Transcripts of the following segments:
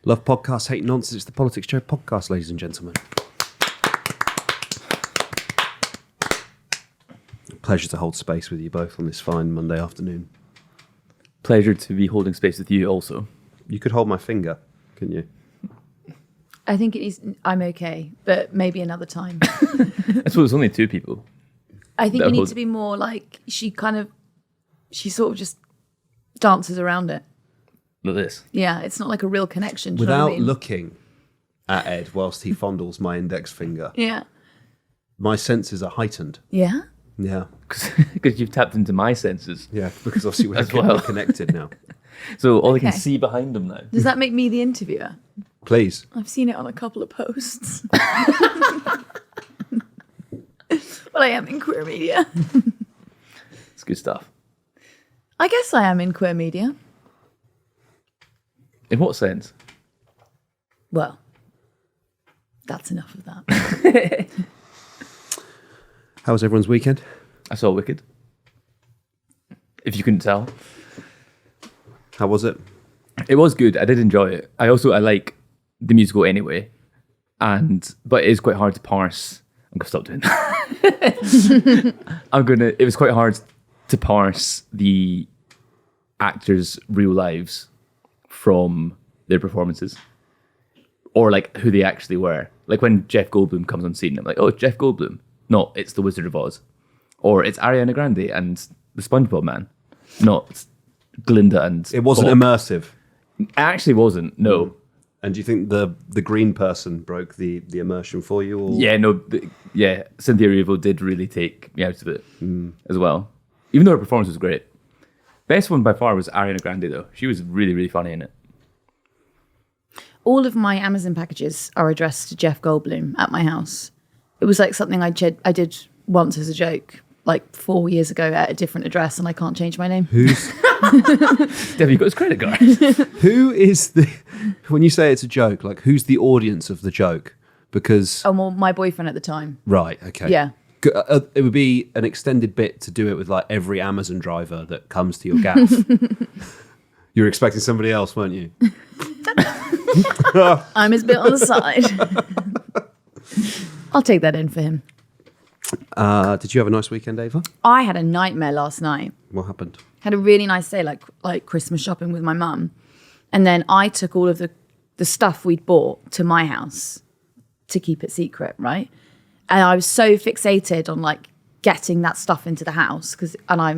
Love podcasts, hate nonsense. It's the PoliticsJOE podcast, ladies and gentlemen. Pleasure to hold space with you both on this fine Monday afternoon. Pleasure to be holding space with you also. You could hold my finger, couldn't you? I think it is. I'm okay, but maybe another time. I suppose it's only two people. I think you need to be more like she sort of just dances around it. Like this. Yeah, it's not like a real connection. Do you know Without what I mean? looking at Ed whilst he fondles my index finger, Yeah. my senses are heightened. Yeah. Yeah. Because you've tapped into my senses. Yeah, because obviously we're connected now. So all I can Okay. see behind them now. Does that make me the interviewer? Please. I've seen it on a couple of posts. But I am in queer media. It's good stuff. I guess I am in queer media. In what sense? Well, that's enough of that. How was everyone's weekend? I saw Wicked. If you couldn't tell. How was it? It was good. I did enjoy it. I like the musical anyway. But it is quite hard to parse. I'm going to stop doing that. It was quite hard to parse the actors' real lives from their performances. Or like who they actually were. Like when Jeff Goldblum comes on scene, I'm like, oh, it's Jeff Goldblum. No, it's the Wizard of Oz. Or it's Ariana Grande and the SpongeBob Man. Not Glinda and It wasn't Bob. immersive. It actually wasn't, no. And do you think the green person broke the immersion for you? Or? Yeah, no, Cynthia Erivo did really take me out of it as well. Even though her performance was great. Best one by far was Ariana Grande, though. She was really, really funny in it. All of my Amazon packages are addressed to Jeff Goldblum at my house. It was like something I did once as a joke, like 4 years ago at a different address, and I can't change my name. Have you got his credit card? Who is when you say it's a joke, like who's the audience of the joke? Because... Oh, well, my boyfriend at the time. Right, okay. Yeah. It would be an extended bit to do it with like every Amazon driver that comes to your gaff. You were expecting somebody else, weren't you? I'm his bit on the side. I'll take that in for him. Did you have a nice weekend, Ava? I had a nightmare last night. What happened? Had a really nice day, like Christmas shopping with my mum. And then I took all of the stuff we'd bought to my house to keep it secret, right? And I was so fixated on like getting that stuff into the house I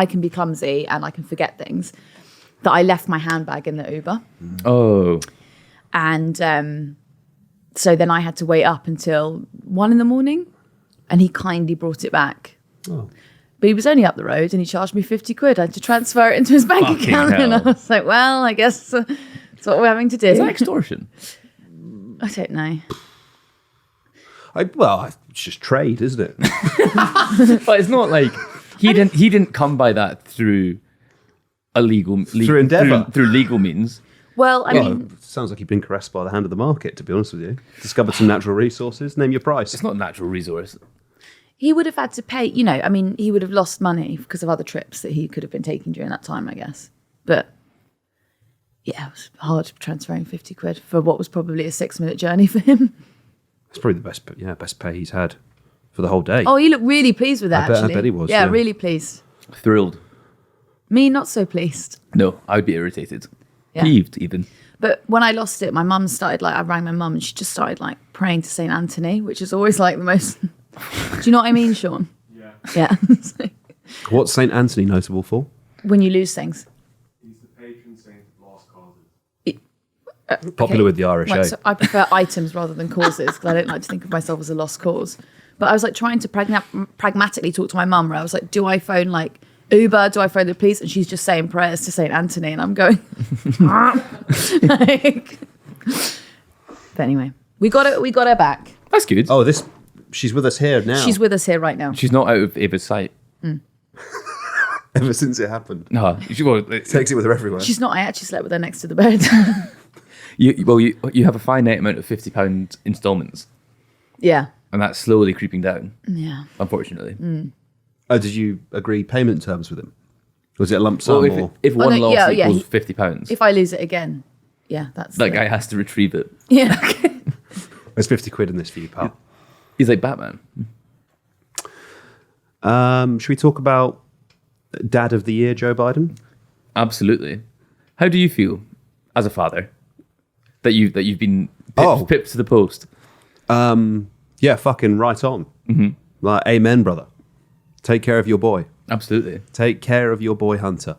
can be clumsy and I can forget things, that I left my handbag in the Uber. Oh. And so then I had to wait up until 1 a.m. and he kindly brought it back. Oh. But he was only up the road and he charged me 50 quid. I had to transfer it into his bank Fucking account. hell. And I was like, well, I guess that's what we're having to do. Is that extortion? I don't know. It's just trade, isn't it? But it's not like he didn't come by that through a legal endeavour. through legal means. Well, I mean, It sounds like you've been caressed by the hand of the market, to be honest with you. Discovered some natural resources. Name your price. It's not a natural resource. he would have had to pay, he would have lost money because of other trips that he could have been taking during that time, I guess. But yeah, it was hard transferring 50 quid for what was probably a 6-minute journey for him. It's probably the best pay he's had for the whole day. Oh, he looked really pleased with that, I actually. bet he was, Yeah, yeah. really pleased. Thrilled. Me, not so pleased. No, I would be irritated. Yeah. Peeved, even. But when I lost it, my mum started, I rang my mum and she just started, praying to St. Anthony, which is always, the most... Do you know what I mean, Sean? Yeah. Yeah. What's St. Anthony notable for? When you lose things. He's the patron saint of lost causes. Popular with the Irish, Right, eh? so I prefer items rather than causes because I don't like to think of myself as a lost cause. But I was trying to pragmatically talk to my mum where I was like, do I phone Uber? Do I phone the police? And she's just saying prayers to St. Anthony and I'm going... But anyway, we got her back. That's good. Oh, she's with us here now. She's with us here right now. She's not out of Ava's sight. Ever since it happened. No, Takes it with her everywhere. She's not. I actually slept with her next to the bed. you have a finite amount of £50 instalments, Yeah. and that's slowly creeping down. Yeah. Unfortunately. Oh, did you agree payment terms with him? Was it a lump sum? Well, if one loss equals £50, If I lose it again, yeah, that's That guy has to retrieve it. Yeah. There's 50 quid in this for you, pal. He's like Batman. Should we talk about Dad of the Year, Joe Biden? Absolutely. How do you feel as a father that you've been pipped to the post? Yeah, fucking right on. Like, amen, brother. Take care of your boy. Absolutely. Take care of your boy Hunter.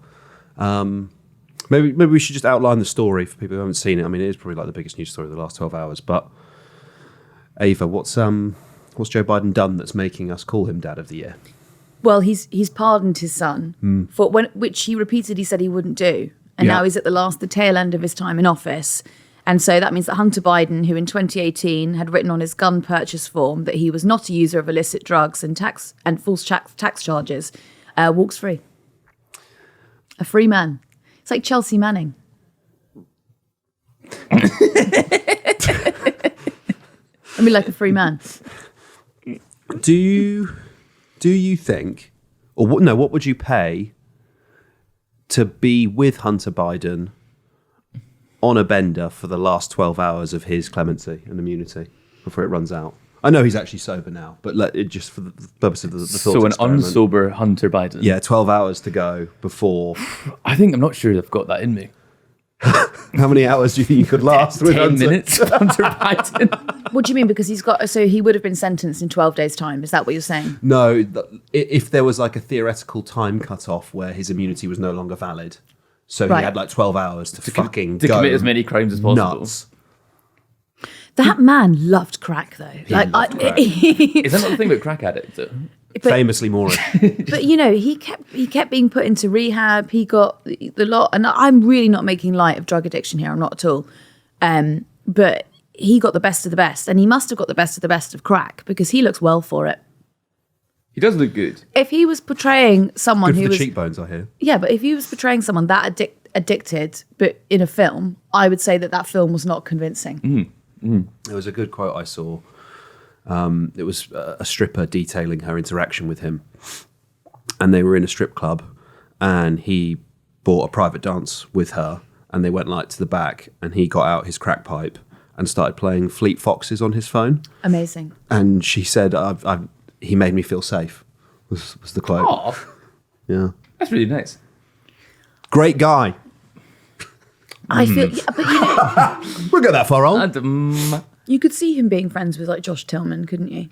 Maybe we should just outline the story for people who haven't seen it. I mean, it is probably like the biggest news story of the last 12 hours. But Ava, what's Joe Biden done that's making us call him Dad of the Year? Well, he's pardoned his son for which he repeatedly said he wouldn't do, and now he's at the tail end of his time in office. And so that means that Hunter Biden, who in 2018 had written on his gun purchase form that he was not a user of illicit drugs and false tax charges, walks free. A free man. It's like Chelsea Manning. I mean, like a free man. Do you think, or what would you pay to be with Hunter Biden on a bender for the last 12 hours of his clemency and immunity before it runs out? I know he's actually sober now, but let it just for the purpose of the thought So an experiment. unsober Hunter Biden. Yeah, 12 hours to go before. I'm not sure I've got that in me. How many hours do you think you could last with 10 Hunter? minutes of Hunter Biden. What do you mean? Because he would have been sentenced in 12 days' time. Is that what you're saying? No, if there was like a theoretical time cutoff where his immunity was no longer valid, so Right. he had like 12 hours to fucking to go commit as many crimes as possible. nuts. That man loved crack, though. loved crack. Is that not the thing about crack addicts? Famously Moorish. But he kept being put into rehab. He got the lot, and I'm really not making light of drug addiction here. I'm not at all. But he got the best of the best, and he must have got the best of crack because he looks well for it. He does look good. If he was portraying someone Good for who the was cheekbones, I hear. yeah, but if he was portraying someone that addicted, but in a film, I would say that film was not convincing. There was a good quote I saw. It was a stripper detailing her interaction with him. And they were in a strip club and he bought a private dance with her and they went like to the back and he got out his crack pipe and started playing Fleet Foxes on his phone. Amazing. And she said, he made me feel safe, was the quote. Oh, Yeah. that's really nice. Great guy. I feel, but We'll go that far on. And, you could see him being friends with like Josh Tillman, couldn't you?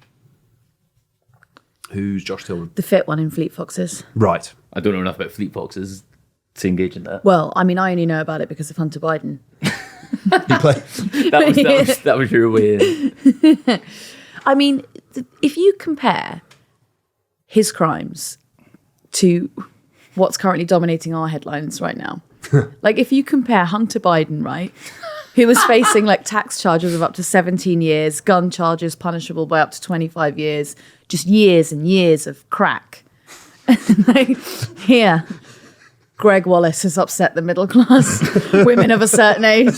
Who's Josh Tillman? The fit one in Fleet Foxes. Right. I don't know enough about Fleet Foxes to engage in that. Well, I mean, I only know about it because of Hunter Biden. He played. That was your way in. I mean, if you compare his crimes to what's currently dominating our headlines right now, like if you compare Hunter Biden, right, who was facing like tax charges of up to 17 years, gun charges punishable by up to 25 years, just years and years of crack. Like, here, Greg Wallace has upset the middle class women of a certain age.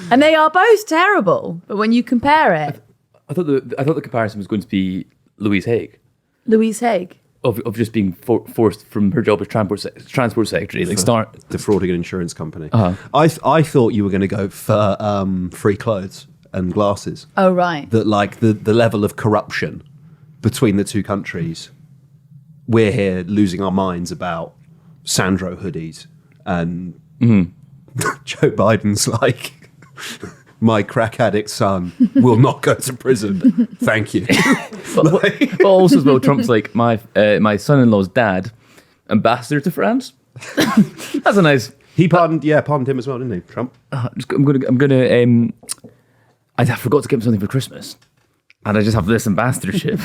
And they are both terrible, but when you compare it, I thought the comparison was going to be Louise Haig Louise Haig. of just being forced from her job as transport secretary. Like Defrauding an insurance company. Uh-huh. I thought you were going to go for free clothes and glasses. Oh, right. That like the level of corruption between the two countries, we're here losing our minds about Sandro hoodies and Joe Biden's like, my crack addict son will not go to prison. Thank you. but also as well, Trump's like my son-in-law's dad, ambassador to France. That's a nice. He pardoned him as well, didn't he, Trump? I forgot to get him something for Christmas, and I just have this ambassadorship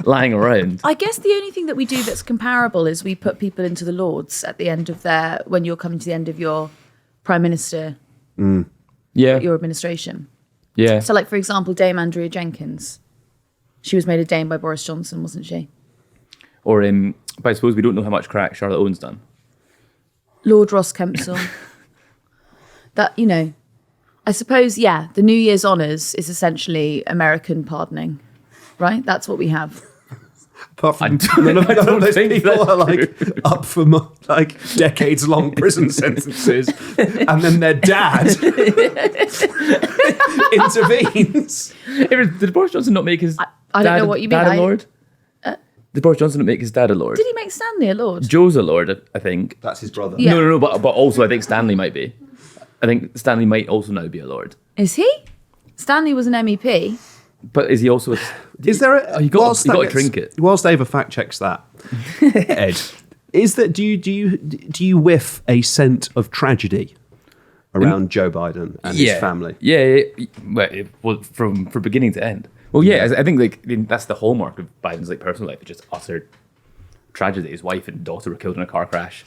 lying around. I guess the only thing that we do that's comparable is we put people into the Lords at the end of when you're coming to the end of your Prime Minister, Yeah, your administration. yeah. So, like, for example, Dame Andrea Jenkins. She was made a Dame by Boris Johnson, wasn't she? Or but I suppose we don't know how much crack Charlotte Owen's done. Lord Ross Kempsell. That, I suppose, yeah, the New Year's honours is essentially American pardoning, right? That's what we have. Apart from I none of don't those think people that's are like up for like decades-long prison sentences, and then their dad intervenes. Did Boris Johnson not make his I don't dad, know what you dad mean. a lord? Did Boris Johnson not make his dad a lord? Did he make Stanley a lord? Joe's a lord, I think. That's his brother. Yeah. No, but also I think Stanley might be. I think Stanley might also now be a lord. Is he? Stanley was an MEP. But is he also? Is there a? You got a trinket. Whilst Ava fact checks that, Ed, is that do you whiff a scent of tragedy around Joe Biden and his family? Yeah. Well, from beginning to end. Well, yeah, I think that's the hallmark of Biden's personal life. It's just utter tragedy. His wife and daughter were killed in a car crash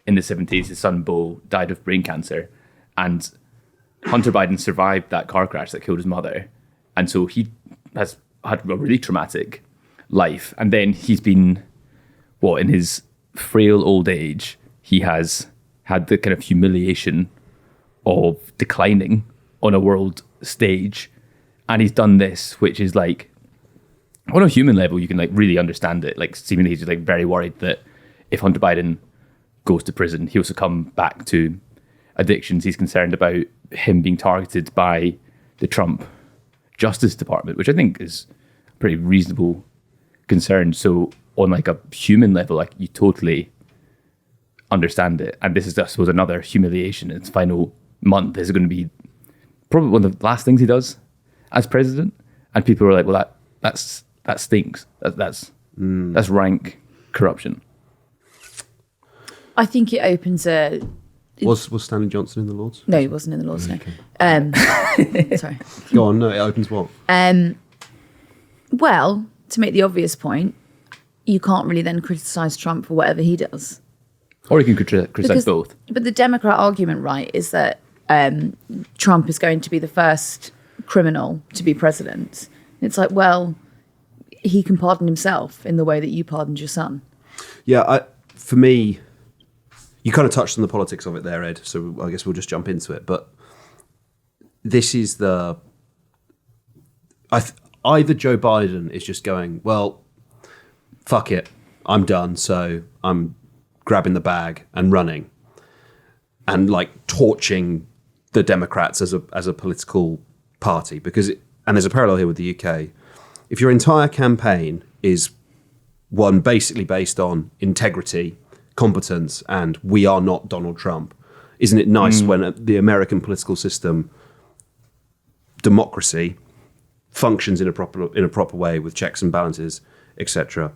in the 70s. His son Beau died of brain cancer, and Hunter Biden survived that car crash that killed his mother, and so he has had a really traumatic life. And then he's been, in his frail old age, he has had the kind of humiliation of declining on a world stage. And he's done this, which is on a human level, you can really understand it. Seemingly he's very worried that if Hunter Biden goes to prison, he'll succumb back to addictions. He's concerned about him being targeted by the Trump Justice Department, which I think is a pretty reasonable concern. So on a human level, you totally understand it. And this is, I suppose, another humiliation. Its final month is going to be probably one of the last things he does as president, and people are well, that stinks. That's rank corruption. I think it opens a. Was Stanley Johnson in the Lords? No, he wasn't in the Lords. Okay. No. Sorry. Go on. No, it opens what? Well, to make the obvious point, you can't really then criticise Trump for whatever he does. Or you can criticize both. But the Democrat argument, right, is that Trump is going to be the first criminal to be president. It's he can pardon himself in the way that you pardoned your son. Yeah, for me, you kind of touched on the politics of it there, Ed, so I guess we'll just jump into it. But this is either Joe Biden is just going, well, fuck it, I'm done, so I'm grabbing the bag and running and torching the Democrats as a political party, and there's a parallel here with the UK. If your entire campaign is one basically based on integrity, competence, and we are not Donald Trump, isn't it nice when the American political system, democracy, functions in a proper way with checks and balances, etc.,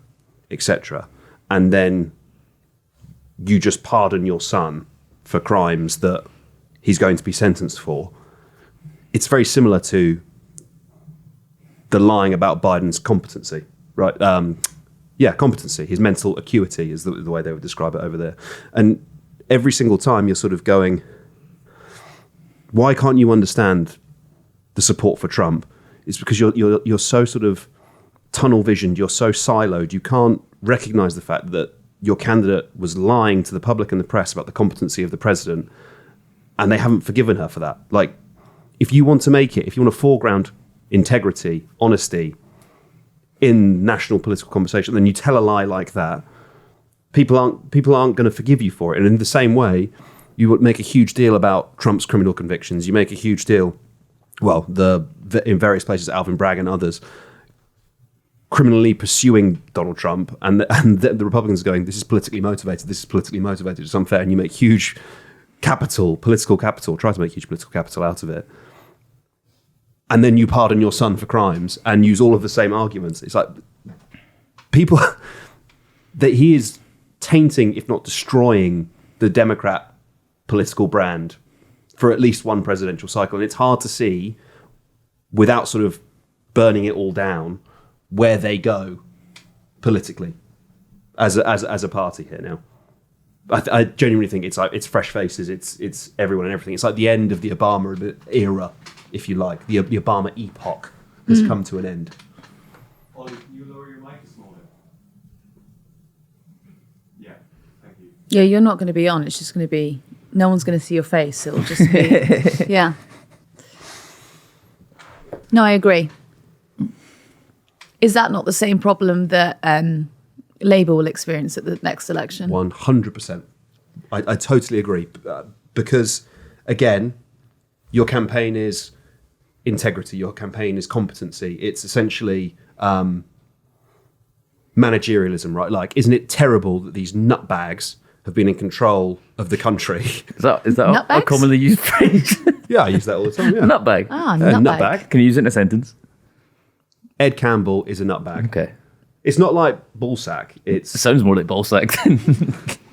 and then you just pardon your son for crimes that he's going to be sentenced for? It's very similar to the lying about Biden's competency, right? Competency. His mental acuity is the way they would describe it over there. And every single time you're sort of going, why can't you understand the support for Trump? It's because you're so sort of tunnel visioned, you're so siloed, you can't recognize the fact that your candidate was lying to the public and the press about the competency of the president, and they haven't forgiven her for that. If you want to make it, if you want to foreground integrity, honesty in national political conversation, then you tell a lie like that, people aren't going to forgive you for it. And in the same way, you would make a huge deal about Trump's criminal convictions. You make a huge deal, in various places, Alvin Bragg and others, criminally pursuing Donald Trump, and the Republicans are going, this is politically motivated, it's unfair, and you make huge political capital, try to make huge political capital out of it. And then you pardon your son for crimes and use all of the same arguments. It's people that he is tainting, if not destroying, the Democrat political brand for at least one presidential cycle. And it's hard to see, without sort of burning it all down, where they go politically as a party here now. I genuinely think it's fresh faces, it's everyone and everything. It's the end of the Obama era, if you like. The Obama epoch has come to an end. Ollie, can you lower your mic a small bit? Yeah, thank you. Yeah, you're not going to be on. It's just going to be, no one's going to see your face. It'll just be, yeah. No, I agree. Is that not the same problem that Labour will experience at the next election? 100%. I totally agree. Because, again, your campaign is integrity, your campaign is competency. It's essentially managerialism, right? Like, isn't it terrible that these nutbags have been in control of the country? Is that a Nutbags? commonly used phrase? Yeah, I use that all the time. Yeah. Nutbag. Nutbag. Can you use it in a sentence? Ed Campbell is a nutbag. Okay. It's not like ballsack. It sounds more like ballsack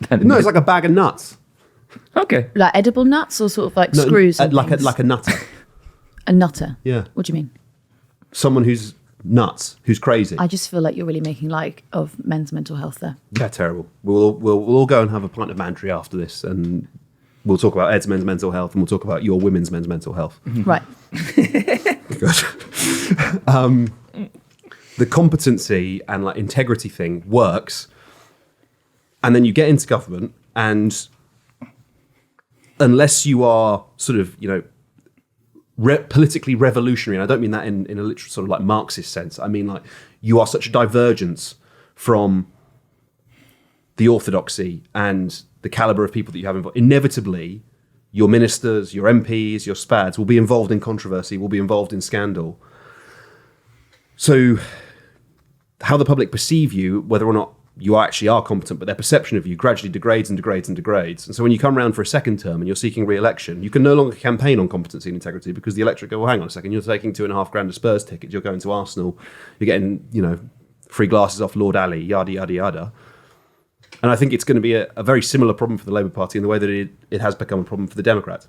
than No, it's like a bag of nuts. Okay. Like edible nuts or sort of like No, screws? And like things? a nutter. A nutter? Yeah. What do you mean? Someone who's nuts, who's crazy. I just feel like you're really making light of men's mental health there. Yeah, terrible. We'll all go and have a pint of Mantry after this, and we'll talk about Ed's men's mental health, and we'll talk about your women's men's mental health. Right. Good. The competency and like integrity thing works, and then you get into government, and unless you are sort of, you know, politically revolutionary, and I don't mean that in a literal sort of like Marxist sense. I mean like you are such a divergence from the orthodoxy and the caliber of people that you have involved. Inevitably, your ministers, your MPs, your SPADs will be involved in controversy, will be involved in scandal. So how the public perceive you, whether or not you actually are competent, but their perception of you gradually degrades and degrades and degrades. And so when you come around for a second term and you're seeking re-election, you can no longer campaign on competency and integrity because the electorate go, well, hang on a second, you're taking $2,500 of Spurs tickets, you're going to Arsenal, you're getting, you know, free glasses off Lord Ali, yada, yada, yada. And I think it's going to be a very similar problem for the Labour Party in the way that it has become a problem for the Democrats.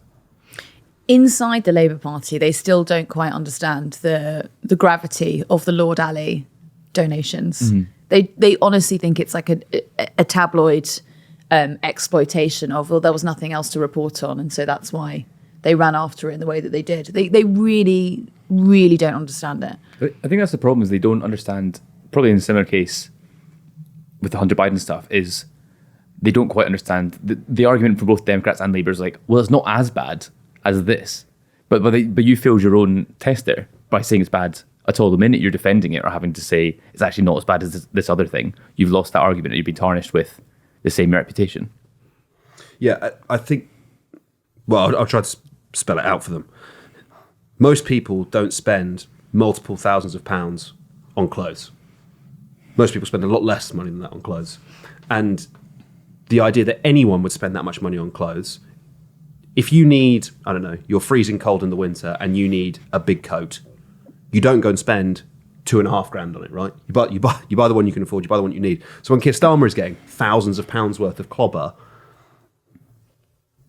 Inside the Labour Party, they still don't quite understand the gravity of the Lord Ali donations. Mm-hmm. They honestly think it's like a tabloid exploitation of, well, there was nothing else to report on, and so that's why they ran after it in the way that they did. They really, really don't understand it. I think that's the problem, is they don't understand, probably in a similar case with the Hunter Biden stuff, is they don't quite understand the argument for both Democrats and Labour is like, well, it's not as bad as this. But you failed your own test there by saying it's bad at all. The minute you're defending it or having to say it's actually not as bad as this other thing, you've lost that argument and you've been tarnished with the same reputation. Yeah, I think, well, I'll try to spell it out for them. Most people don't spend multiple thousands of pounds on clothes. Most people spend a lot less money than that on clothes. And the idea that anyone would spend that much money on clothes, if you need, I don't know, you're freezing cold in the winter and you need a big coat, you don't go and spend $2,500 on it, right? You buy the one you can afford, you buy the one you need. So when Keir Starmer is getting thousands of pounds worth of clobber,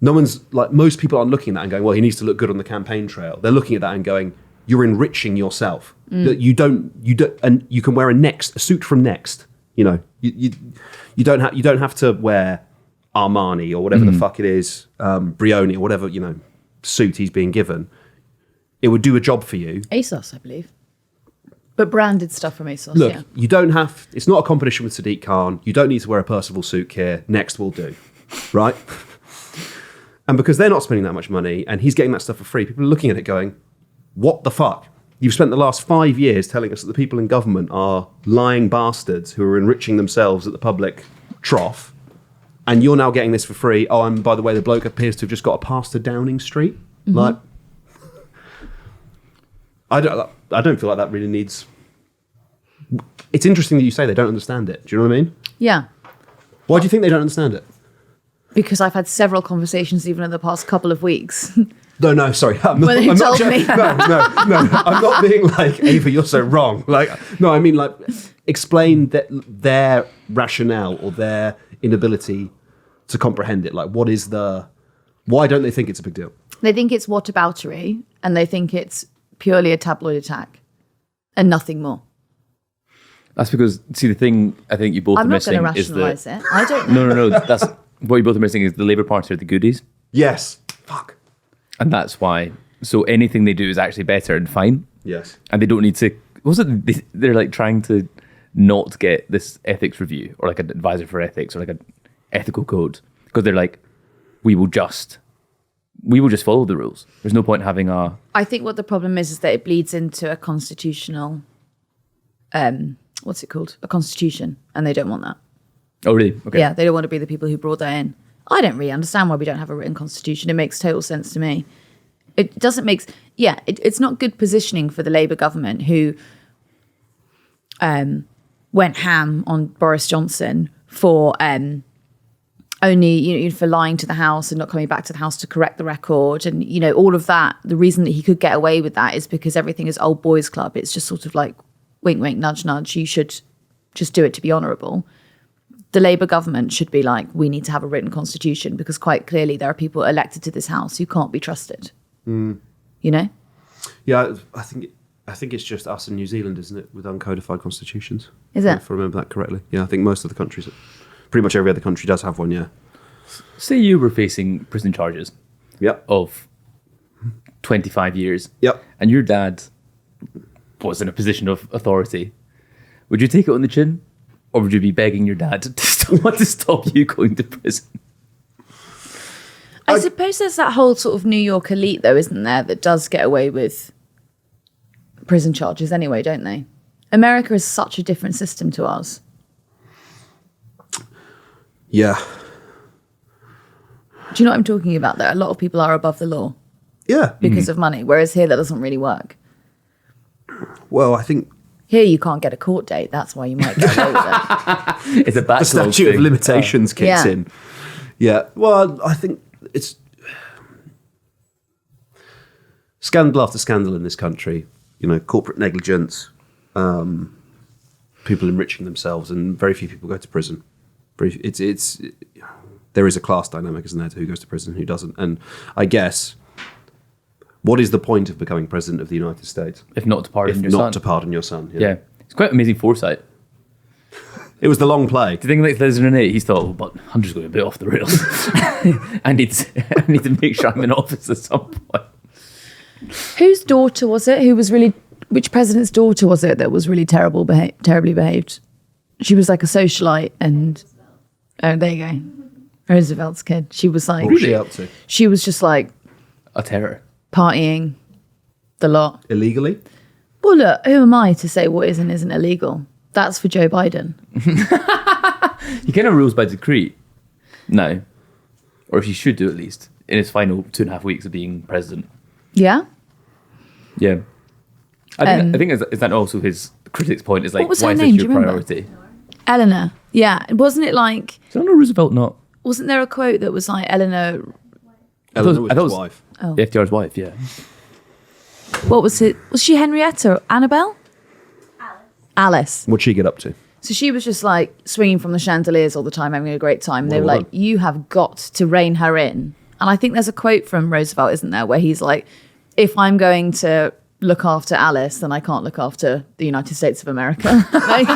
no one's like, most people aren't looking at that and going, well, he needs to look good on the campaign trail. They're looking at that and going, you're enriching yourself. That you don't, and you can wear a suit from Next. You know, you don't have to wear Armani or whatever the fuck it is, Brioni or whatever, you know, suit he's being given. It would do a job for you. ASOS, I believe. But branded stuff from ASOS, Look, yeah. you don't have, it's not a competition with Sadiq Khan. You don't need to wear a Percival suit here. Next will do, right? And because they're not spending that much money and he's getting that stuff for free, people are looking at it going, what the fuck? You've spent the last 5 years telling us that the people in government are lying bastards who are enriching themselves at the public trough, and you're now getting this for free. Oh, and by the way, the bloke appears to have just got a pass to Downing Street. Mm-hmm. Like, I don't feel like that really needs... It's interesting that you say they don't understand it. Do you know what I mean? Yeah. Why do you think they don't understand it? Because I've had several conversations even in the past couple of weeks. No, sorry. I'm not, When they I'm not told me. No. I'm not being like, Ava, you're so wrong. Like, no, I mean, like, explain their rationale or their inability to comprehend it. Like, why don't they think it's a big deal? They think it's whataboutery, and they think it's purely a tabloid attack and nothing more. That's because, see, the thing I think you both I'm are not going missing to is rationalise that... it. I don't know. No. That's what you both are missing is the Labour Party are the goodies. Yes. Fuck. And that's why. So anything they do is actually better and fine. Yes. And they don't need to... They're like trying to not get this ethics review or like an advisor for ethics or like an ethical code, because they're like, we will just follow the rules. There's no point having a... I think what the problem is that it bleeds into a constitutional what's it called? A constitution. And they don't want that. Oh, really? Okay. Yeah, they don't want to be the people who brought that in. I don't really understand why we don't have a written constitution. It makes total sense to me. It doesn't make... Yeah, it's not good positioning for the Labour government who went ham on Boris Johnson for only, for lying to the House and not coming back to the House to correct the record. And, all of that. The reason that he could get away with that is because everything is old boys club. It's just sort of like, wink, wink, nudge, nudge. You should just do it to be honourable. The Labour government should be like, we need to have a written constitution because quite clearly there are people elected to this House who can't be trusted. Yeah, I think it's just us in New Zealand, isn't it, with uncodified constitutions? Is it? If I remember that correctly. Yeah, I think most of the countries, pretty much every other country does have one, yeah. Say you were facing prison charges Yep. of 25 years. Yep. And your dad was in a position of authority. Would you take it on the chin? Or would you be begging your dad to stop you going to prison? I suppose there's that whole sort of New York elite, though, isn't there, that does get away with prison charges anyway, don't they? America is such a different system to ours. Yeah. Do you know what I'm talking about there? A lot of people are above the law Yeah. because of money, whereas here that doesn't really work. Well, I think Here you can't get a court date. That's why you might get away with it. It's a the backlog statute of thing. limitations kicks Yeah. in. Yeah. Well, I think it's scandal after scandal in this country. Corporate negligence, people enriching themselves, and very few people go to prison. There is a class dynamic, isn't there, to who goes to prison and who doesn't. And I guess, what is the point of becoming president of the United States? If not to pardon If your not son. to pardon your son. Yeah. It's quite amazing foresight. It was the long play. Do you think like 2008, he thought, but Hunter's going a bit off the rails. I need to make sure I'm in office at some point. Whose daughter was it? Which president's daughter was it that was really terribly behaved? She was like a socialite, and there you go, Roosevelt's kid. She was like, What was she up to? she was just like A terror. partying, the lot. Illegally? Well, look, who am I to say what is and isn't illegal? That's for Joe Biden. He kind of rules by decree now, or if he should do at least in his final 2.5 weeks of being president. Yeah. Yeah, I think is that also his critics' point is like, What was why her is name? this Do your you remember? priority? Eleanor. Yeah. Wasn't it like, Is Eleanor Roosevelt not wasn't there a quote that was like Eleanor, Eleanor was I thought his it was- wife. FDR's wife? Yeah, what was it? Was she Henrietta or Annabelle? Alice. What'd she get up to? So she was just like swinging from the chandeliers all the time, having a great time. They were Well like, done. you have got to rein her in. And I think there's a quote from Roosevelt, isn't there, where he's like, if I'm going to look after Alice, then I can't look after the United States of America. Like,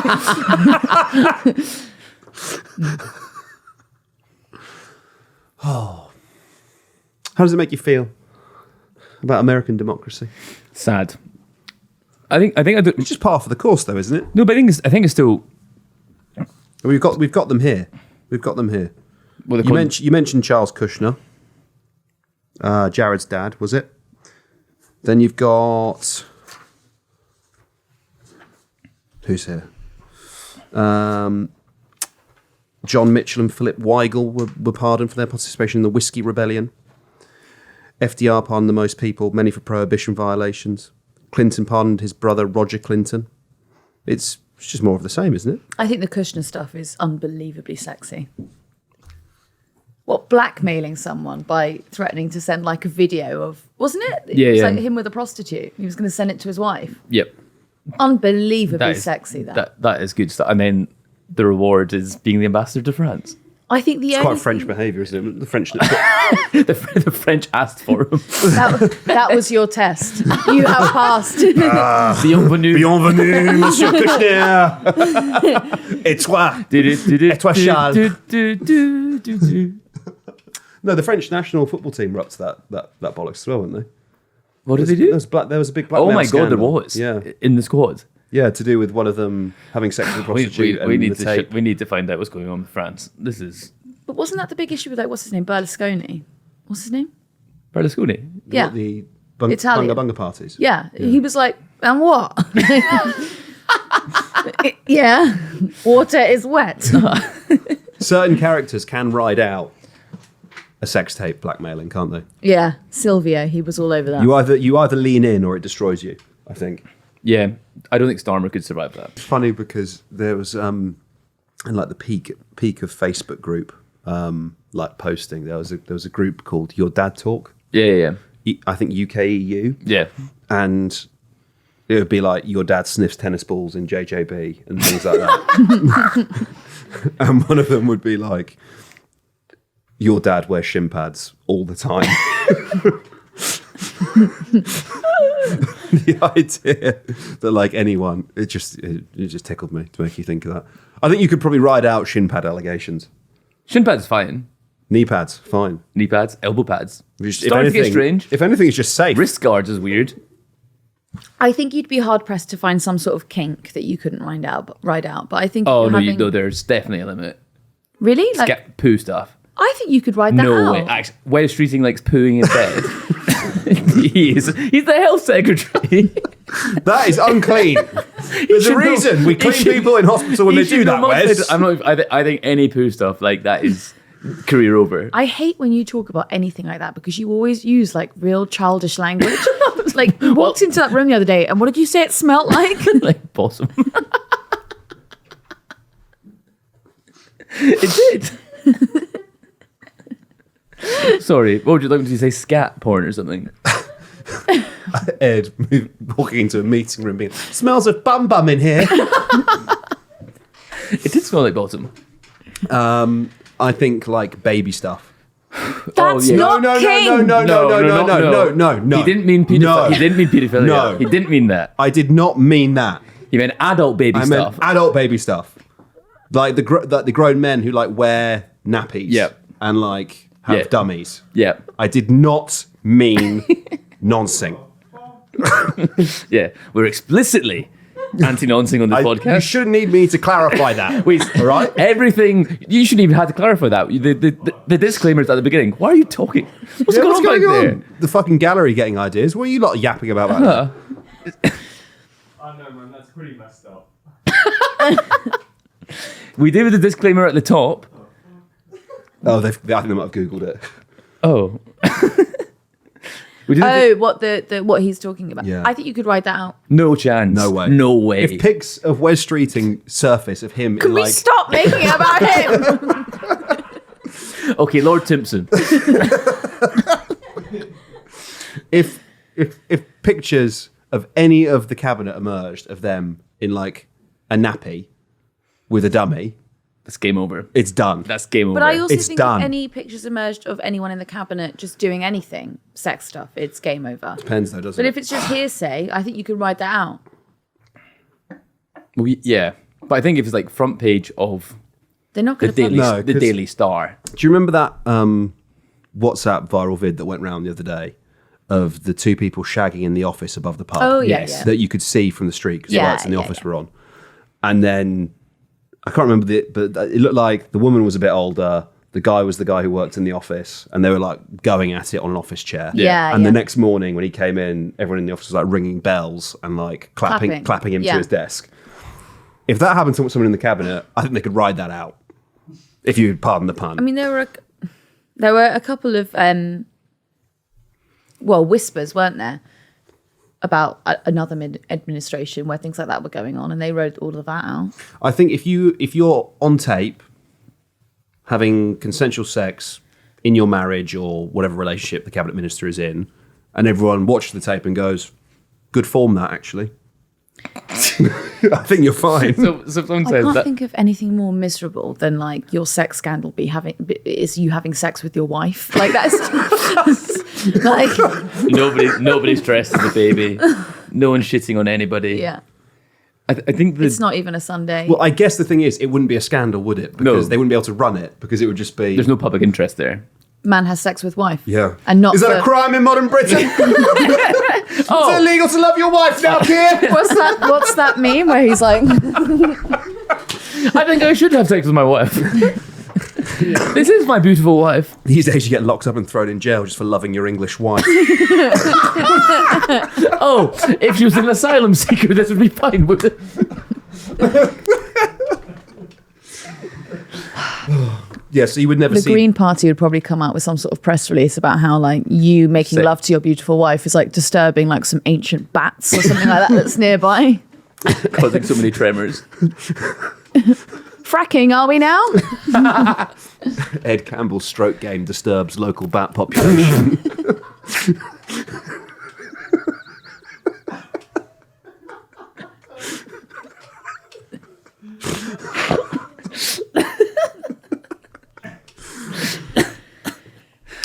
How does it make you feel about American democracy? sad. I think I do. It's just par for the course, though, isn't it? No, but I think it's still. We've got them here. We've got them here. Well, You mentioned Charles Kushner, Jared's dad, was it? Then you've got who's here? John Mitchell and Philip Weigel were pardoned for their participation in the Whiskey Rebellion. FDR pardoned the most people, many for prohibition violations. Clinton pardoned his brother Roger Clinton. It's just more of the same, isn't it? I think the Kushner stuff is unbelievably sexy. What, blackmailing someone by threatening to send like a video of, wasn't it? Yeah, It was yeah. like him with a prostitute. He was going to send it to his wife. Yep. Unbelievably sexy, that. That is good stuff. And then the reward is being the ambassador to France. I think the It's only quite French behaviour, isn't it? The French. The French asked for him. that was your test. You have passed. Bienvenue. Bienvenue, Monsieur Kushner. Et toi? Et toi, Charles? No, the French national football team were up to that bollocks as well, weren't they? What did they do? There was a big black. Oh my god, there was. Yeah, In the squad. yeah, to do with one of them having sex with a prostitute. We and need the to tape. we need to find out what's going on with France. This is But wasn't that the big issue with, like, what's his name? Berlusconi. What's his name? Berlusconi. Yeah. What, the Italian. bunga parties. Yeah. He was like, and what? Yeah. Water is wet. Certain characters can ride out a sex tape blackmailing, can't they? Yeah. Silvio, he was all over that. You either lean in or it destroys you, I think. Yeah, I don't think Starmer could survive that. It's funny because there was in like the peak of Facebook group like posting, there was a group called Your Dad Talk. Yeah. I think UK EU. Yeah. And it would be like your dad sniffs tennis balls in JJB and things like that. And one of them would be like, your dad wears shin pads all the time. The idea that like anyone, it just tickled me to make you think of that. I think you could probably ride out shin pad allegations. Shin pads fine. Knee pads, fine. Knee pads, elbow pads. If Starting to get strange. If anything, it's just safe. Wrist guards is weird. I think you'd be hard pressed to find some sort of kink that you couldn't ride out. But I think Oh, having... no, there's definitely a limit. Really? Like, Poo stuff. I think you could ride that No out. way. Actually, Wes Streeting likes pooing in bed. He's the health secretary. That is unclean. There's a reason we clean people in hospital when they do that, Wes. I think any poo stuff like that is career over. I hate when you talk about anything like that because you always use like real childish language. Like, we walked into that room the other day and what did you say it smelled like? Like possum. It did. Sorry, what would you like me to say? Scat porn or something? Ed walking into a meeting room being, smells of bum bum in here. It did smell like bottom. I think like baby stuff. That's yeah. not No. He didn't mean pedophilia. No. He didn't mean pedophilia. No. He didn't mean that. I did not mean that. He meant adult baby I stuff. meant adult baby stuff. Like the grown men who like wear nappies. Yep. And like have Yeah. dummies. Yeah. I did not mean noncing. Yeah. We're explicitly anti-noncing on this You podcast. shouldn't need me to clarify that. Wait, all right? everything, you shouldn't even have to clarify that. The disclaimers at the beginning. Why are you talking? What's Yeah, going on back there? The fucking gallery getting ideas. What are you lot yapping about back there? Oh no, man, that's pretty messed up. We did with the disclaimer at the top. Oh, I think they might have Googled it. Oh. We did Oh, what he's talking about. Yeah. I think you could ride that out. no chance. No way. No way. If pics of Wes Streeting surface of him Can in we like... stop making it about him? Okay, Lord Timpson. If pictures of any of the cabinet emerged of them in like a nappy with a dummy, That's game over. it's done. That's game over. But I also It's think done. if any pictures emerged of anyone in the cabinet just doing anything, sex stuff, it's game over. Depends though, doesn't But it? if it's just hearsay, I think you could ride that out. Yeah. But I think if it's like front page of They're not the going to Daily, No, the 'cause- Daily Star. Do you remember that WhatsApp viral vid that went round the other day of the two people shagging in the office above the pub? Oh, yeah, Yes. yeah. That you could see from the street because the Yeah, lights in the yeah, office yeah. were on. And then, I can't remember but it looked like the woman was a bit older, the guy was the guy who worked in the office, and they were like going at it on an office chair. Yeah, And yeah. the next morning when he came in, everyone in the office was like ringing bells and like clapping him Yeah. to his desk. If that happened to someone in the cabinet, I think they could ride that out. If you pardon the pun. I mean, there were a couple of whispers, weren't there, about another administration where things like that were going on, and they wrote all of that out. I think if you're on tape having consensual sex in your marriage or whatever relationship the cabinet minister is in, and everyone watches the tape and goes, "Good form, that actually." I think you're fine. So someone I says can't that. think of anything more miserable than like your sex scandal is you having sex with your wife. Like that's like Nobody's dressed as a baby. No one's shitting on anybody. yeah. I think that It's not even a Sunday. Well, I guess the thing is, it wouldn't be a scandal, would it? Because No. they wouldn't be able to run it because it would just be. there's no public interest there. Man has sex with wife. Yeah. And not Is that a for- crime in modern Britain? It's illegal to love your wife now, kid. What's that meme where he's like, I think I should have sex with my wife. This is my beautiful wife. These days, you get locked up and thrown in jail just for loving your English wife. Oh, if she was an asylum seeker, this would be fine, would it? Yeah, so you would never The see... Green Party would probably come out with some sort of press release about how like you making Sick. love to your beautiful wife is like disturbing like some ancient bats or something like that that's nearby. Causing so many tremors. Fracking, are we now? Ed Campbell's stroke game disturbs local bat population.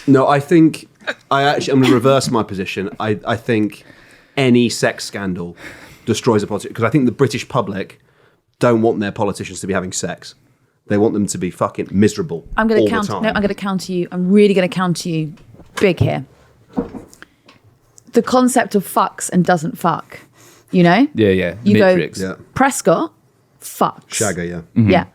No, I'm going to reverse my position. I think any sex scandal destroys a politician, because I think the British public don't want their politicians to be having sex. They want them to be fucking miserable. I'm going all to counter. the time. No, I'm going to counter you. I'm really going to counter you, big here. The concept of fucks and doesn't fuck. You know. Yeah. You Matrix. go Yeah. Prescott, fucks. Shagger, yeah. Yeah.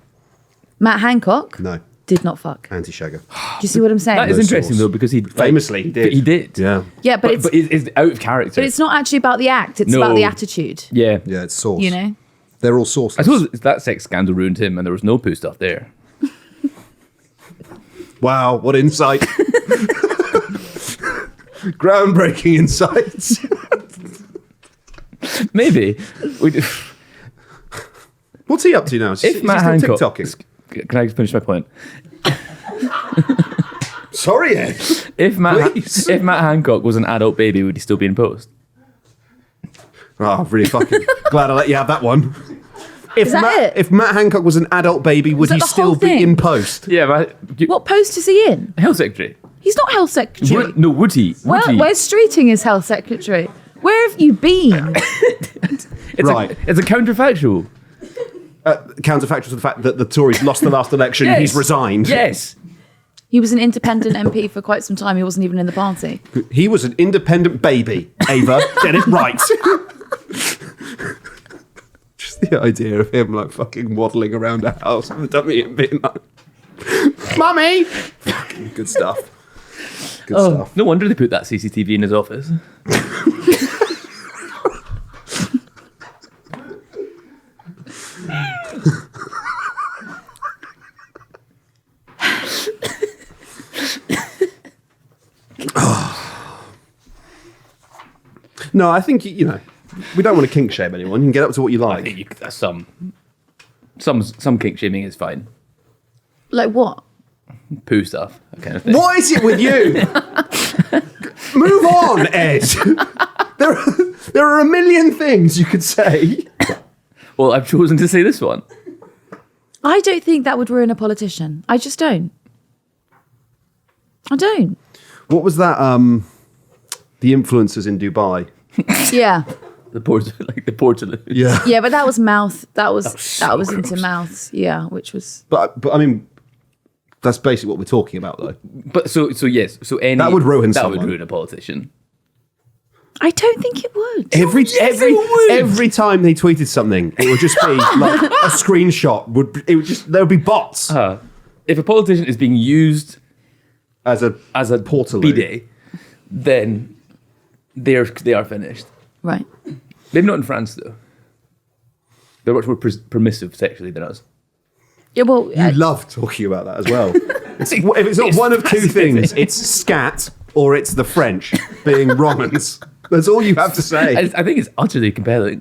Matt Hancock No, did not fuck. anti-shagger. Do you see what I'm saying? That is No interesting source. though, because he Famously, he did. He did. Yeah. Yeah, but it's out of character. it's not actually about the act. It's No. about the attitude. Yeah. Yeah, it's source. You know. They're all sourceless. I suppose that sex scandal ruined him, and there was no poo stuff there. Wow, what insight. Groundbreaking insights. Maybe. What's he up to now? Is If he Matt still Hancock, TikToking? can I finish my point? Sorry, Ed. If Matt Please. Hancock was an adult baby, would he still be in post? Oh, really fucking glad I let you have that one. If Matt Hancock was an adult baby, would that he the still whole be thing? in post? Yeah, but What post is he in? health secretary. He's not health secretary. Would he? Would he? Where's Streeting is health secretary? Where have you been? It's Right. it's a counterfactual. Counterfactual to the fact that the Tories lost the last election, Yes. he's resigned. Yes. He was an independent MP for quite some time. He wasn't even in the party. He was an independent baby, Ava. Get it right. Just the idea of him like fucking waddling around a house with a dummy and being like, Mummy! Fucking good stuff. Good stuff. No wonder they put that CCTV in his office. No, I think, you know, we don't want to kink shame anyone. You can get up to what you I think like. that's some kink shaming is fine. Like what? Poo stuff, that kind of thing. What is it with you? Move on, Ed. There are a million things you could say. Well, I've chosen to say this one. I don't think that would ruin a politician. I just don't. I don't. What was that? The influencers in Dubai. Yeah. The portal. Yeah. Yeah, but that was mouth. That was so into gross. mouths. Yeah, which was But I mean, that's basically what we're talking about, though. But so yes, so any That would ruin that someone. would ruin a politician. I don't think it would. Every time they tweeted something, it would just be like a screenshot. There would be bots If a politician is being used as a portal bidet, then they are finished. Right. Maybe not in France though. They're much more permissive sexually than us. Yeah, well, You love talking about that as well. If it's not one of two things, it's scat or it's the French being Romans. That's all you have to say. I think it's utterly compelling.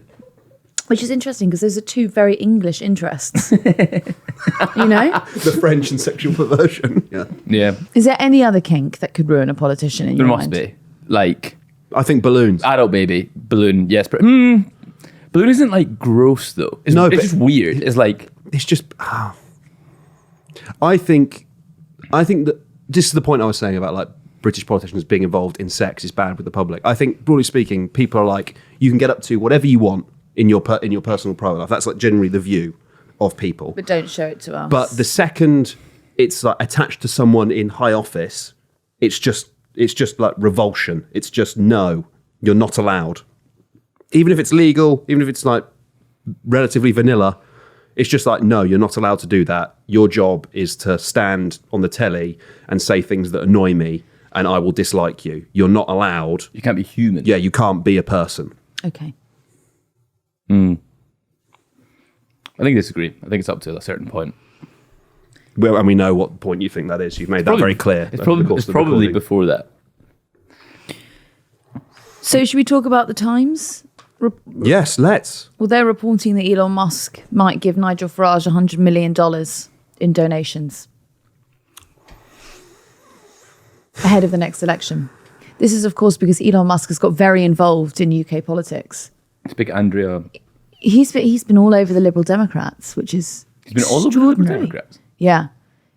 which is interesting because those are two very English interests. You know? The French and sexual perversion. Yeah. Yeah, Is there any other kink that could ruin a politician in there your must mind? be. Like I think balloons. adult baby balloon. Yes, but balloon isn't like gross though. It's, No, it's but- just weird. It's like It's just. I think that this is the point I was saying about like British politicians being involved in sex is bad with the public. I think broadly speaking, people are like, you can get up to whatever you want in your personal private life. That's like generally the view of people. But don't show it to us. But the second it's like attached to someone in high office, it's just like revulsion. It's just no, you're not allowed. Even if it's legal, even if it's like relatively vanilla, it's just like, no, you're not allowed to do that. Your job is to stand on the telly and say things that annoy me and I will dislike you. You're not allowed. you can't be human. Yeah, you can't be a person. Okay. I think I disagree. I think it's up to a certain point. Well, and we know what point you think that is. You've made that very clear. It's probably before that. So should we talk about the Times? Yes, let's. Well, they're reporting that Elon Musk might give Nigel Farage $100 million in donations ahead of the next election. This is, of course, because Elon Musk has got very involved in UK politics. It's big Andrea. He's been all over the Liberal Democrats, which is He's been all over the Liberal extraordinary. Democrats. Yeah,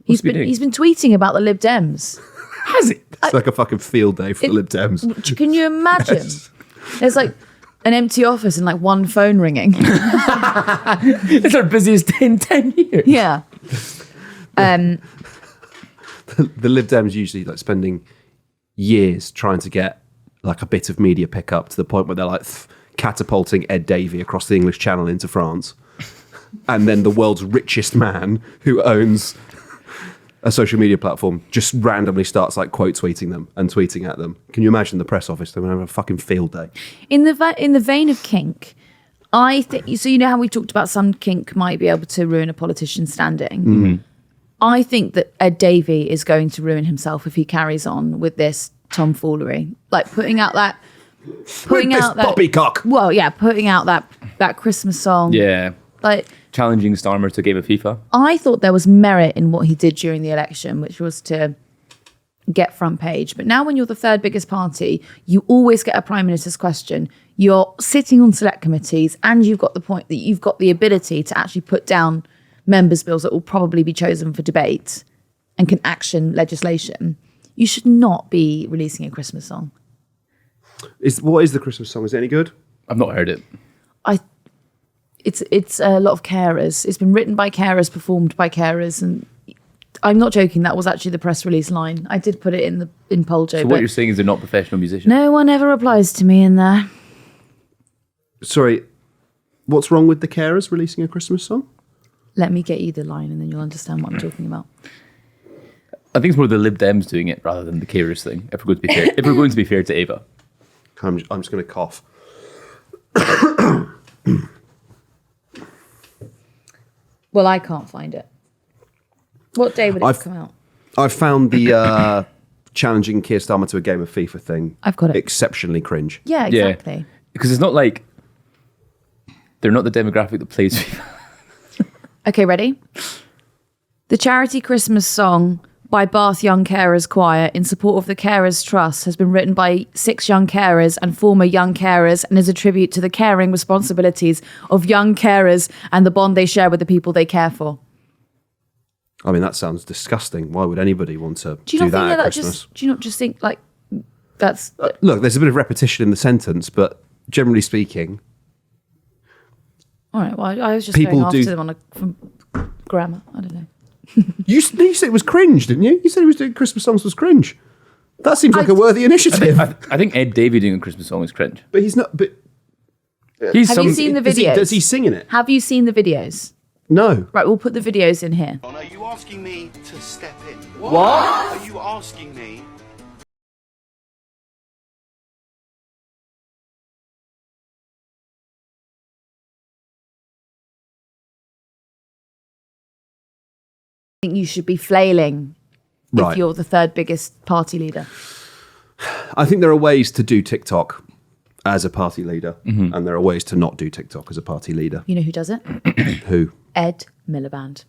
What's he doing? he's been tweeting about the Lib Dems. Has it? It's like a fucking field day for the Lib Dems. Can you imagine? Yes. There's like an empty office and like one phone ringing. It's our busiest day in 10 years. Yeah. The Lib Dems usually like spending years trying to get like a bit of media pickup to the point where they're like catapulting Ed Davey across the English Channel into France. And then the world's richest man who owns a social media platform just randomly starts like quote tweeting them and tweeting at them. Can you imagine the press office? They're going to have a fucking field day. In the vein of kink, I think so. You know how we talked about some kink might be able to ruin a politician's standing. Mm-hmm. I think that Ed Davey is going to ruin himself if he carries on with this tomfoolery, like putting out that poppycock. Well, yeah, putting out that Christmas song. Yeah. Like Challenging Starmer to a game of FIFA. I thought there was merit in what he did during the election, which was to get front page. But now when you're the third biggest party, you always get a prime minister's question. You're sitting on select committees and you've got the point that you've got the ability to actually put down members' bills that will probably be chosen for debate and can action legislation. You should not be releasing a Christmas song. What is the Christmas song? Is it any good? I've not heard it. It's a lot of carers. It's been written by carers, performed by carers, and I'm not joking. That was actually the press release line. I did put it in PoliticsJOE. So what you're saying is they're not professional musicians? No one ever replies to me in there. Sorry, what's wrong with the Carers releasing a Christmas song? Let me get you the line, and then you'll understand what I'm talking about. I think it's more the Lib Dems doing it rather than the carers thing. If we're going to be fair, to Ava. I'm just going to cough. Well, I can't find it. What day would it come out? I found the challenging Keir Starmer to a game of FIFA thing. I've got it. Exceptionally cringe. Yeah, exactly. Yeah. Because it's not like they're not the demographic that plays FIFA. Okay, ready? The charity Christmas song by Bath Young Carers Choir in support of the Carers Trust has been written by 6 young carers and former young carers and is a tribute to the caring responsibilities of young carers and the bond they share with the people they care for. I mean, that sounds disgusting. Why would anybody want to Do you do not that think at that Christmas? do you not just think like that's Look, there's a bit of repetition in the sentence, but generally speaking, all right? Well, I was just People going after do- them from grammar. I don't know. you said it was cringe, didn't you? You said he was doing Christmas songs was cringe. That seems like a worthy initiative. I think Ed Davey doing a Christmas song is cringe. But he's not. But He's Have you seen the videos? does he sing in it? Have you seen the videos? No. Right, we'll put the videos in here. Are you asking me to step in? What? Are you asking me? I think you should be flailing Right. if you're the third biggest party leader. I think there are ways to do TikTok as a party leader, and there are ways to not do TikTok as a party leader. You know who does it? Who? Ed Miliband.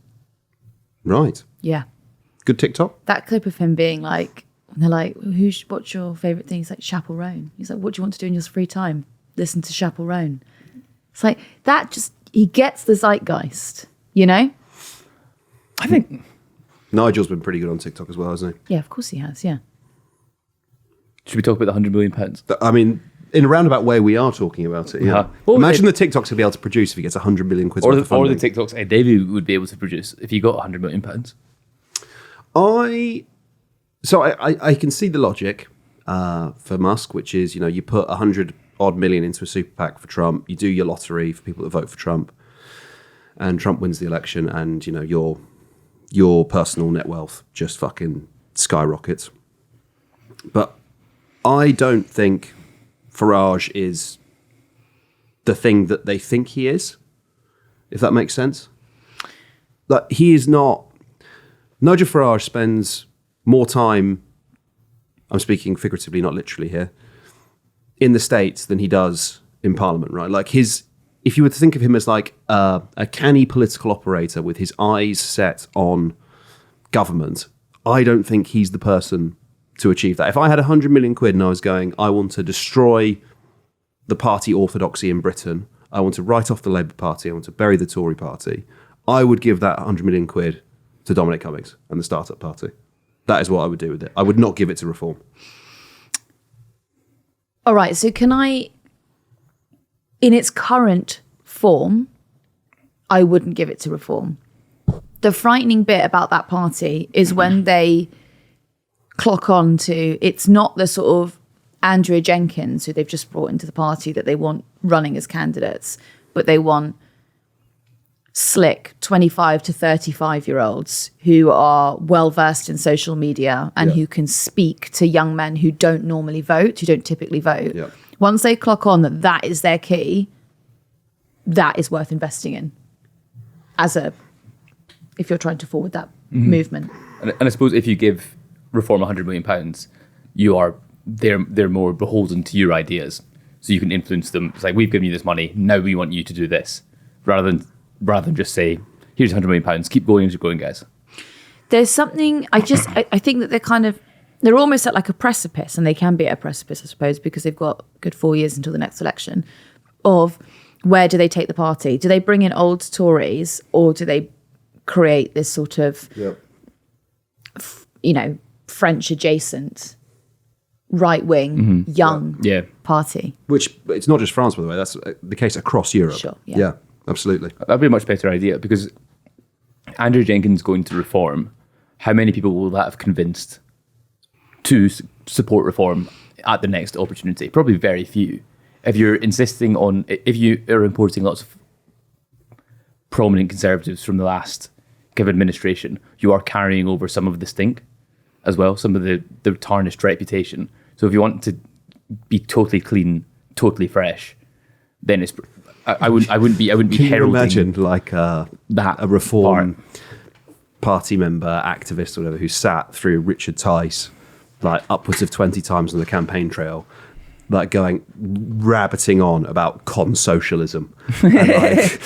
Right. Yeah. Good TikTok? That clip of him being like, they're like, what's your favourite thing? He's like, Chapel Roan. He's like, what do you want to do in your free time? Listen to Chapel Roan. It's like, that just, he gets the zeitgeist, you know? I think Nigel's been pretty good on TikTok as well, hasn't he? Yeah, of course he has, yeah. Should we talk about the £100 million? I mean, in a roundabout way, we are talking about it. Yeah. Uh-huh. Well, Imagine the TikToks he'll be able to produce if he gets 100 million quid Or worth the, of funding. or the TikToks Ed Davey would be able to produce if he got £100 million. I can see the logic for Musk, which is, you put 100 odd million into a super PAC for Trump, you do your lottery for people that vote for Trump, and Trump wins the election, and your personal net wealth just fucking skyrockets. But I don't think Farage is the thing that they think he is. if that makes sense. Like, he is not... Nigel Farage spends more time, I'm speaking figuratively, not literally here, in the States than he does in Parliament, right? Like, if you were to think of him as like a canny political operator with his eyes set on government, I don't think he's the person to achieve that. If I had 100 million quid and I was going, I want to destroy the party orthodoxy in Britain, I want to write off the Labour Party, I want to bury the Tory Party, I would give that 100 million quid to Dominic Cummings and the Startup Party. That is what I would do with it. I would not give it to Reform. All right, so can I, in its current form, I wouldn't give it to Reform. The frightening bit about that party is when they clock on to, it's not the sort of Andrea Jenkins who they've just brought into the party that they want running as candidates, but they want slick 25 to 35-year-olds who are well-versed in social media and who can speak to young men who don't normally vote, who don't typically vote. Yeah. Once they clock on that is their key, that is worth investing in if you're trying to forward that movement. And I suppose if you give Reform £100 million, they're more beholden to your ideas. So you can influence them. It's like, we've given you this money, now we want you to do this. Rather than just say, here's £100 million, keep going as you're going, guys. There's something, I think that they're almost at like a precipice, and they can be at a precipice, I suppose, because they've got a good 4 years until the next election, of where do they take the party? Do they bring in old Tories, or do they create this sort of, French adjacent, right-wing, young party? Which, it's not just France, by the way, that's the case across Europe. Sure, yeah. Absolutely. That'd be a much better idea, because Andrew Jenkins going to Reform, how many people will that have convinced to support Reform at the next opportunity? Probably very few. If you are importing lots of prominent Conservatives from the last administration, you are carrying over some of the stink as well, some of the tarnished reputation. So if you want to be totally clean, totally fresh, then it's... I wouldn't be heralding. Can you imagine like a Reform part. Party member, activist, or whatever, who sat through Richard Tice like upwards of 20 times on the campaign trail, like rabbiting on about con-socialism, and like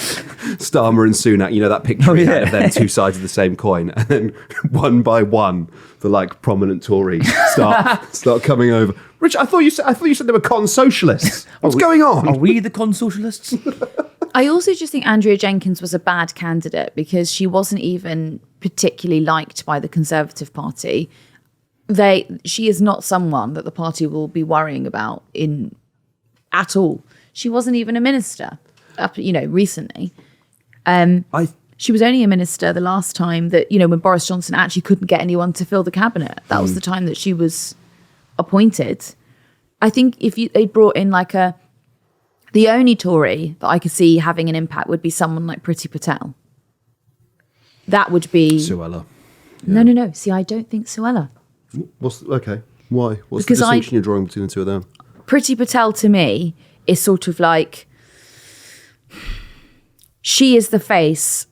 Starmer and Sunak, that picture of them, two sides of the same coin, and then one by one the like prominent Tories start coming over. Rich, I thought you said they were con-socialists. What's going on? Are we the con-socialists? I also just think Andrea Jenkins was a bad candidate because she wasn't even particularly liked by the Conservative Party. She is not someone that the party will be worrying about at all. She wasn't even a minister, recently. She was only a minister the last time that, when Boris Johnson actually couldn't get anyone to fill the cabinet. That was the time that she was appointed. I think if they brought in the only Tory that I could see having an impact would be someone like Priti Patel. That would be... Suella. Yeah. No. See, I don't think Suella. Okay. Why? What's Because the distinction you're drawing between the two of them? Priti Patel to me is sort of like... She is the face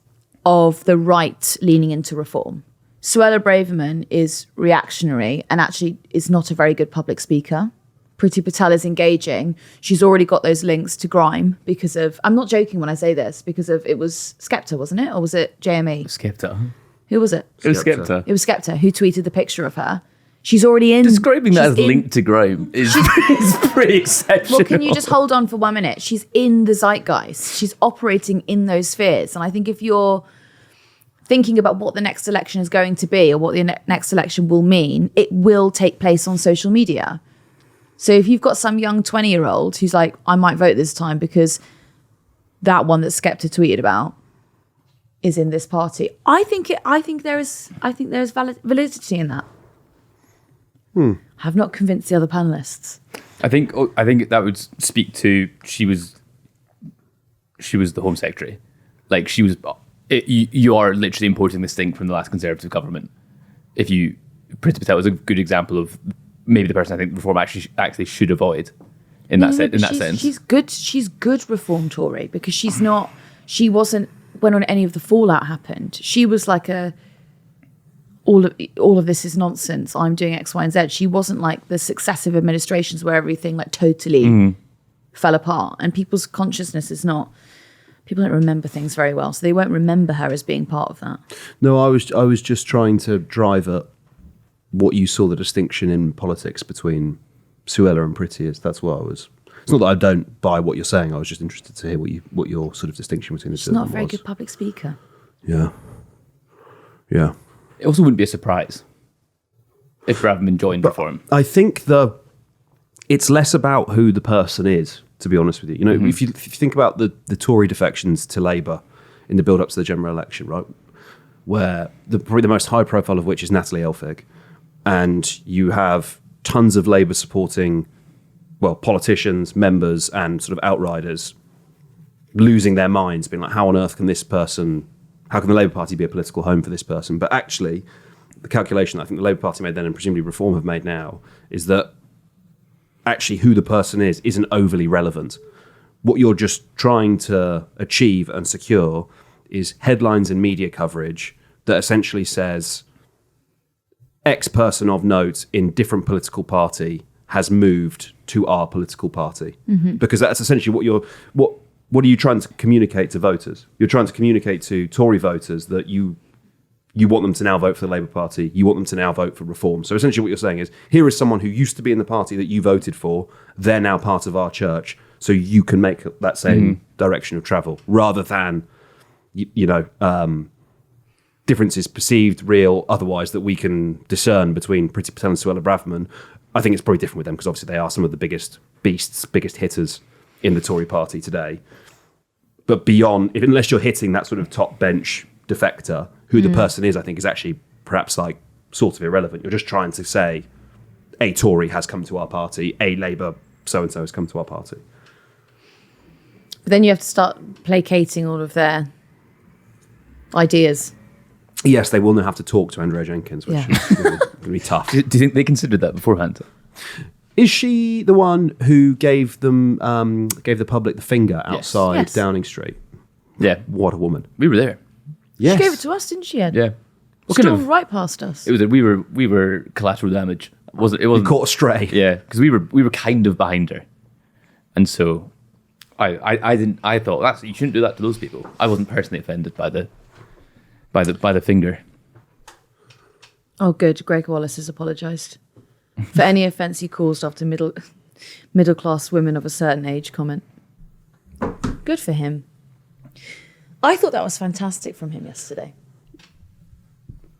of the right leaning into reform. Suella Braverman is reactionary and actually is not a very good public speaker. Priti Patel is engaging. She's already got those links to grime because of... I'm not joking when I say this, because of... It was Skepta, wasn't it? Or was it JME? Skepta. Who was it? It was Skepta. It was Skepta who tweeted the picture of her. She's already in... Describing that as linked to grime is pretty exceptional. Well, can you just hold on for 1 minute? She's in the zeitgeist. She's operating in those spheres. And I think if you're thinking about what the next election is going to be or what the next election will mean, it will take place on social media. So if you've got some young 20-year-old who's like, I might vote this time because that one that Skepta tweeted about is in this party, I think there is validity in that. I've not convinced the other panelists. I think that would speak to she was the Home Secretary. Like she was, you are literally importing this thing from the last Conservative government. Priti Patel was a good example of maybe the person I think Reform actually should avoid in that sense. She's good. She's good Reform Tory because she wasn't when any of the fallout happened, she was like all of this is nonsense. I'm doing X, Y, and Z. She wasn't like the successive administrations where everything like totally fell apart. And people's consciousness is not. People don't remember things very well, so they won't remember her as being part of that. No, I was just trying to drive at what you saw the distinction in politics between Suella and Priti is. That's what I was. It's not that I don't buy what you're saying. I was just interested to hear what your sort of distinction between the two. She's not a very good public speaker. Yeah. Yeah. It also wouldn't be a surprise if Braverman joined the forum. I think it's less about who the person is, to be honest with you. You know, if you think about the Tory defections to Labour in the build-up to the general election, right, where probably the most high-profile of which is Natalie Elphig, and you have tons of Labour supporting, well, politicians, members, and sort of outriders losing their minds, being like, how on earth can this person, how can the Labour Party be a political home for this person? But actually, the calculation I think the Labour Party made then and presumably Reform have made now is that actually who the person is isn't overly relevant. What you're just trying to achieve and secure is headlines and media coverage that essentially says X person of note in different political party has moved to our political party. Because that's essentially what are you trying to communicate to voters? You're trying to communicate to Tory voters that you want them to now vote for the Labour Party, you want them to now vote for Reform. So essentially what you're saying is, here is someone who used to be in the party that you voted for, they're now part of our church, so you can make that same direction of travel, rather than, differences perceived, real, otherwise, that we can discern between Priti Patel and Suella Braverman. I think it's probably different with them, because obviously they are some of the biggest beasts, biggest hitters in the Tory party today. But beyond, unless you're hitting that sort of top bench defector, who the person is, I think, is actually perhaps like sort of irrelevant. You're just trying to say a Tory has come to our party, a Labour so-and-so has come to our party. But then you have to start placating all of their ideas. Yes, they will now have to talk to Andrea Jenkins, which is going to be tough. Do you think they considered that beforehand? Is she the one who gave the public the finger outside Yes. Downing Street? Yeah, What a woman. we were there. Yes. She gave it to us, didn't she, Ed? Yeah. What Strolled right past us. It was we were collateral damage. It wasn't Caught astray. Yeah, because we were kind of behind her, and so I thought you shouldn't do that to those people. I wasn't personally offended by the finger. Oh, good. Greg Wallace has apologised for any offence he caused after middle class women of a certain age comment. Good for him. I thought that was fantastic from him yesterday.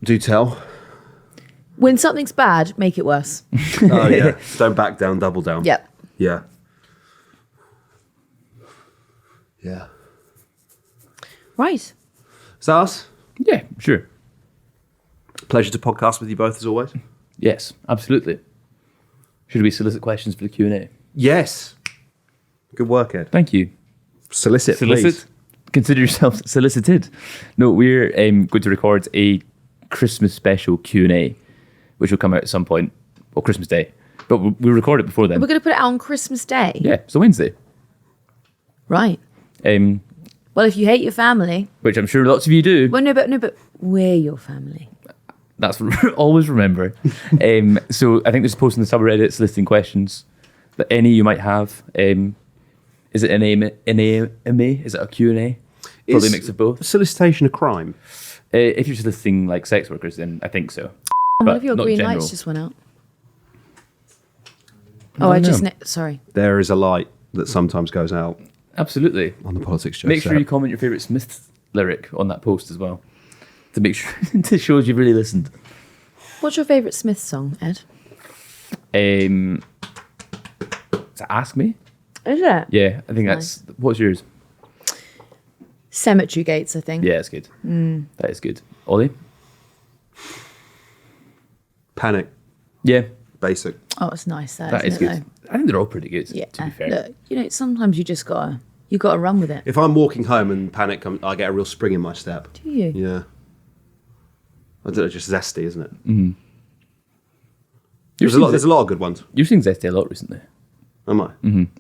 Do tell. When something's bad, make it worse. Oh, yeah. Don't back down, double down. Yep. Yeah. Yeah. Right. Is that us? Yeah, sure. Pleasure to podcast with you both, as always. Yes, absolutely. Should we solicit questions for the Q&A? Yes. Good work, Ed. Thank you. Solicit, please. Consider yourself solicited. No, we're going to record a Christmas special Q&A, which will come out at some point, well, Christmas Day. But we'll record it before then. We're going to put it out on Christmas Day. Yeah, so Wednesday. Right. Well, if you hate your family... Which I'm sure lots of you do. Well, no, but we're your family. That's always remember. So I think there's a post in the subreddit listing questions that any you might have. Is it an AMA? Is it a Q&A? Probably a mix of both. Solicitation a crime? If you're soliciting like sex workers, then I think so. One of your not green general. lights just went out. No. Sorry. There is a light that sometimes goes out Absolutely. on the Politics Joe Make sure set. you comment your favourite Smith lyric on that post as well, to make sure it shows you've really listened. What's your favourite Smith song, Ed? Is it Ask Me? Is it? Yeah, I think that's... What's yours? Cemetery Gates, I think. Yeah, it's good. That is good. Ollie? Panic. Yeah, Basic. Oh, it's nice. that is good. I think they're all pretty good, Yeah. to be fair. Look, sometimes you just gotta run with it. If I'm walking home and Panic comes, I get a real spring in my step. Do you? Yeah. I don't know, just zesty, isn't it? Mm-hmm. There's a lot of good ones. You've seen Zesty a lot recently. Am I? And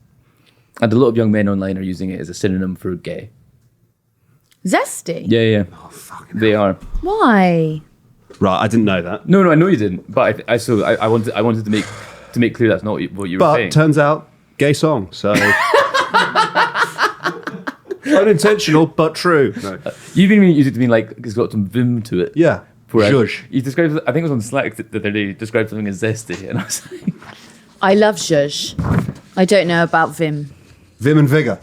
a lot of young men online are using it as a synonym for gay. Zesty? Yeah. Oh, fucking they are. Why? Right, I didn't know that. No, I know you didn't. But I wanted to make clear that's not what you were But saying. turns out, gay song. So unintentional, but true. No. You've been using it to mean like it's got some vim to it. Yeah. Zhuzh. You described, I think it was on Slack that the other day, you described something as zesty, and I was like, I love zhuzh. I don't know about Vim. Vim and vigor.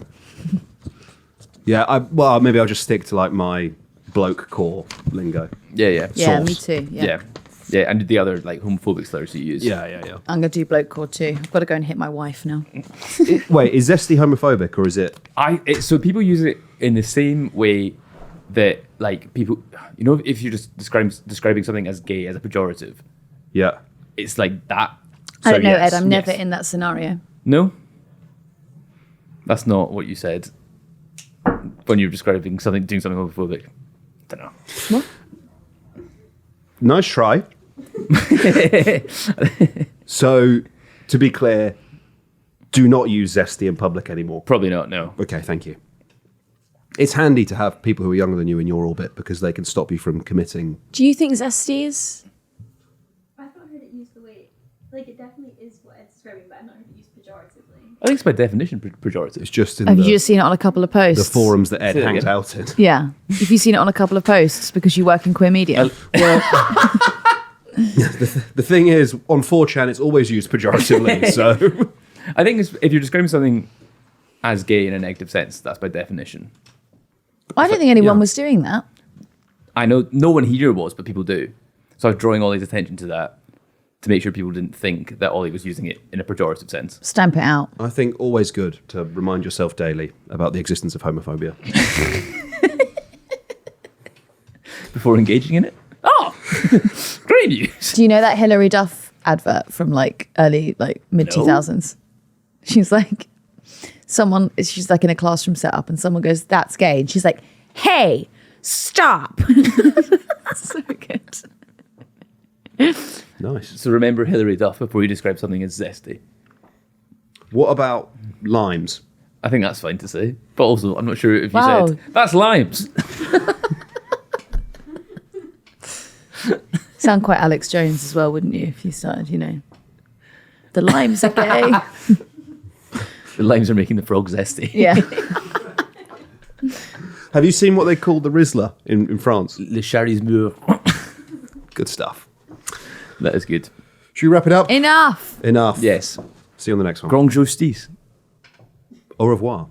Yeah, maybe I'll just stick to like my bloke core lingo. yeah. Yeah, Sauce. me too. Yeah. Yeah, and the other like homophobic slurs you use. Yeah. I'm going to do bloke core too. I've got to go and hit my wife now. Wait, is zesty homophobic or is it? So people use it in the same way that like people, if you're just describing something as gay as a pejorative, Yeah. it's like that. I don't know, yes, Ed. I'm never yes. in that scenario. No, that's not what you said when you were describing something, doing something homophobic. Don't know. What? Nice try. So, to be clear, do not use zesty in public anymore. Probably not. No. Okay, thank you. It's handy to have people who are younger than you in your orbit because they can stop you from committing. Do you think zesty is? I've not heard it used the way, like it definitely is what it's describing, but I've not heard it used pejoratively. I think it's by definition pejorative. It's just in Have the, you just seen it on a couple of the posts? forums that Ed Say it hangs again. out in. Yeah. Have you seen it on a couple of posts because you work in queer media? The thing is, on 4chan, it's always used pejoratively. So, I think if you're describing something as gay in a negative sense, that's by definition. I don't think anyone yeah. was doing that. I know no one here was, but people do. So I was drawing Ollie's attention to that to make sure people didn't think that Ollie was using it in a pejorative sense. Stamp it out. I think always good to remind yourself daily about the existence of homophobia. Before engaging in it. Oh, great news. Do you know that Hilary Duff advert from like early, like mid 2000s? She's like, she's like in a classroom setup and someone goes, "That's gay." And she's like, "Hey, stop." So good. Nice. So remember Hilary Duff before you describe something as zesty. What about limes? I think that's fine to say. But also, I'm not sure if you Wow. said, that's limes. Sound quite Alex Jones as well, wouldn't you? If you started, the limes are gay. The limes are making the frog zesty. Yeah. Have you seen what they call the Rizzler in France? Le Charismeur. Good stuff. That is good. Should we wrap it up? Enough. Enough. Yes. See you on the next one. Grand justice. Au revoir.